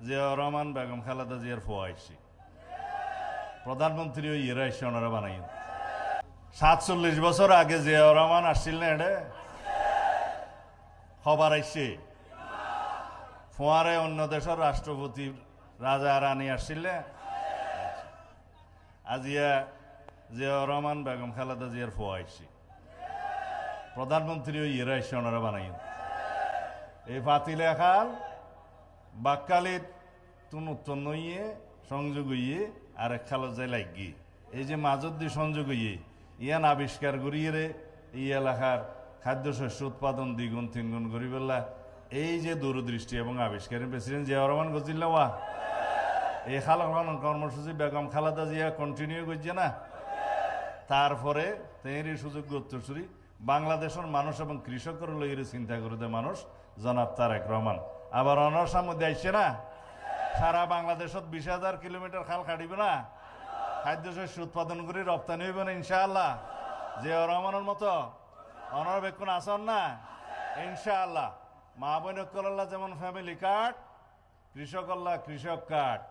জিয়াউর রহমান বেগম খালেদা জিয়ার ফুয়া আইসি প্রধানমন্ত্রী ওই ইয়েরা এসে ওনারা বানাই 47 বছর আগে জিয়াউর রহমান আসছিল না এটা খবর আইসে ফোয়ারে অন্য দেশের রাষ্ট্রপতি রাজা রানী আসছিল আজিয়া জিয়াউর রহমান বেগম খালেদা জিয়ার ফুয়া আইসি প্রধানমন্ত্রী ওই ইয়েরা এসে ওনারা বানাই এই পাতিলে খাল বাক্কালিত তুন উত্তন্ন ইয়ে সংযোগ ইয়ে আর এক খালত যাই লাগি এই যে মাজত দিয়ে সংযোগ ইয়ে ইয়ান আবিষ্কার করিয়ে রে এই এলাকার খাদ্যশস্য উৎপাদন দ্বিগুণ তিনগুণ করি বললা এই যে দূরদৃষ্টি এবং আবিষ্কারের প্রেসিডেন্ট জিয়াউর রহমান গজিল্লা ওয়া এই কর্মসূচি বেগম খালেদা জিয়া কন্টিনিউ করছে না তারপরে তেঁরই সুযোগ উত্তরসূরি বাংলাদেশের মানুষ এবং কৃষকের লইয়ের চিন্তা করে দেয় মানুষ জনাব তারেক রহমান আবার অনর্সার মধ্যে আসছে না সারা বাংলাদেশত 20,000 কিলোমিটার খাল কাটিবে না খাদ্যশস্য উৎপাদন করে রপ্তানি হইব না ইনশাআল্লাহ জিয়াউর রহমানের মতো অনর বেক্ষণ আসন না ইনশাআল্লাহ মা বোন যেমন ফ্যামিলি কার্ড কৃষক কৃষক কার্ড